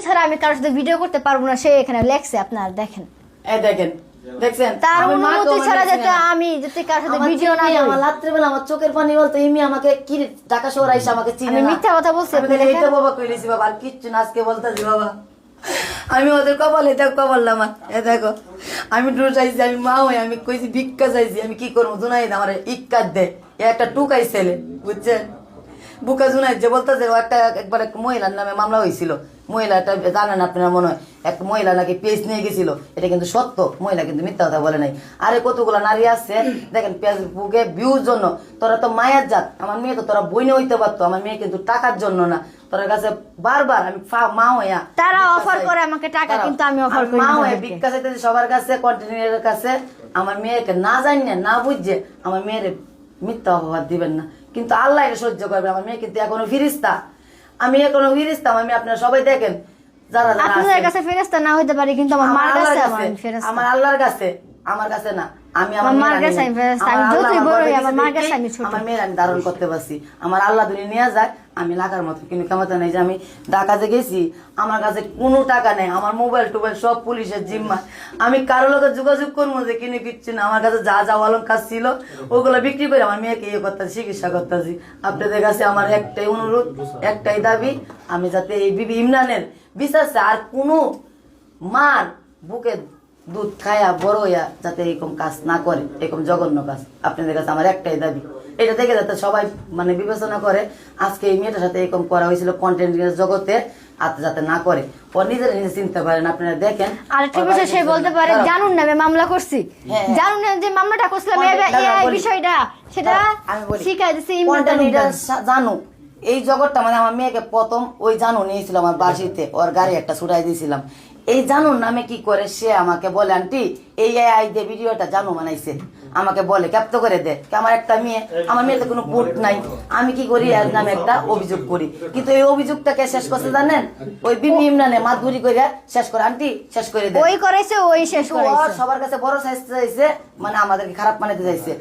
ছাড়া আমি কারোর সাথে ভিডিও করতে পারবো না, সে এখানে লেখছে আপনার দেখেন। এই দেখেন, দেখছেন তার আমি মা অনুমতি তো ছাড়া মানে যাতে আমি যাতে কারোর সাথে ভিডিও না করি। আমার রাত্রে বেলা আমার চোখের পানি বলতে ইমি আমাকে কি ঢাকা শহর আইসা আমাকে চিনে আমি না। মিথ্যা কথা বলছি আমি আপনি তো দেখেন। এইটা বাবা কইলেছি বাবা, আর কিচ্ছু না আজকে বলতাছি বাবা। আমি ওদের কপাল, এটা কপাল আমার। এ দেখো আমি ড্রু চাইছি, আমি মা হই, আমি কইছি ভিক্ষা চাইছি, আমি কি করবো? জুনাই আমার ইক্কাত দে, এ একটা টুকাই ছেলে, বুঝছেন? বুকা জুনাই যে বলতেছে ও একটা একবার এক মহিলার নামে মামলা হয়েছিল। মহিলাটা জানেন আপনারা মনে হয়, এক মহিলা নাকি পেজ নিয়ে গেছিল, এটা কিন্তু সত্য, মহিলা কিন্তু মিথ্যা কথা বলে নাই। আরে কতগুলো নারী আছে দেখেন ফেসবুকে ভিউর জন্য, তোরা তো মায়ের জাত, আমার মেয়ে তো তোরা বইনে হইতে পারতো, আমার মেয়ে কিন্তু টাকার জন্য না। তোর কাছে বারবার আমি মা হইয়া তারা অফার করে আমাকে টাকা, কিন্তু আমি অফার করি মা না হয়ে তাদেরকে। ভিক্ষা চাইতেছি সবার কাছে, কন্টিনিউর কাছে। আমার মেয়েকে না জানিয়ে না বুঝছে আমার মেয়ের মিথ্যা অপবাদ দিবেন না, কিন্তু আল্লাহ এটা সহ্য করবে। আমার মেয়ে কিন্তু এখনো ফিরিস্তা, আমি এখনো ফিরিস্তা। আমি আপনারা সবাই দেখেন যারা যারা আপনাদের আছেন। কাছে ফেরেশতা না হইতে পারি, কিন্তু আমার মার কাছে আমি ফেরেশতা। আমার আল্লাহর কাছে, আমার কাছে না। আমি আমার মার মেয়ের কাছে আমি ফেরেশতা। আমি আমার যতই আল্লাহ বড় হই, আমার আমার মার গর্ভে কাছে আমি দিয়েছে, ছোট। আমার মেয়ের আমি ধারণ করতে পারছি। আমার আল্লাহ দুনিয়া নিয়ে যায়, আমি লাগার মতো, কিন্তু ক্ষমতা নেই যে আমি ঢাকাতে গেছি, আমার কাছে কোনো টাকা নেই, আমার মোবাইল টোবাইল সব পুলিশের জিম্মা। আমি কারো লোকের যোগাযোগ করবো যে কিনে কিচ্ছু না, আমার কাছে যা যা অলঙ্কার ছিল ওগুলো বিক্রি করে আমার মেয়েকে ইয়ে করতেছি, চিকিৎসা করতেছি। আপনাদের কাছে আমার একটাই অনুরোধ, একটাই দাবি, আমি যাতে এই বিবি ইমরানের বিচার আর কোনো মার বুকে দুধ খায়া বড় হইয়া যাতে এরকম কাজ না করে, এরকম জঘন্য কাজ। আপনাদের কাছে আমার একটাই দাবি, এটা দেখে যাতে সবাই মানে বিবেচনা করে, আজকে এই মেয়েটার সাথে এরকম করা হয়েছিল কন্টেন্ট জগতে, আর যাতে না করে, ও নিজেরা নিজে চিনতে পারেন। আপনারা দেখেন আরেকটা বিষয় সে বলতে পারে জানুন না আমি মামলা করছি, হ্যাঁ। জানুন না যে মামলাটা করছিলাম এই বিষয়টা, সেটা শিখাই দিচ্ছে জানু। এই জগৎটা মানে আমার মেয়েকে প্রথম ওই জানু নিয়েছিল আমার বাসিতে, ওর গাড়ি একটা ছুটাই দিয়েছিলাম। এই জানুর নামে কি করে সে আমাকে বলে, আন্টি এই আই দে ভিডিওটা জানু বানাইছে, আমাকে বলে ক্যাপ্ত করে দে। আমার একটা মেয়ে, আমার মেয়েতে কোনো কোর্ট নাই, আমি কি করি এর নামে একটা অভিযোগ করি, কিন্তু এই অভিযোগটাকে শেষ করতে জানেন ওই বিবি ইমরানে মাতবুরি করে শেষ করে, আন্টি শেষ করে দে। ওই করেছে, ওই শেষ কিন্তু ওর করেছে। সবার কাছে বড় সাইজ চাইছে, মানে আমাদেরকে খারাপ বানাতে চাইছে।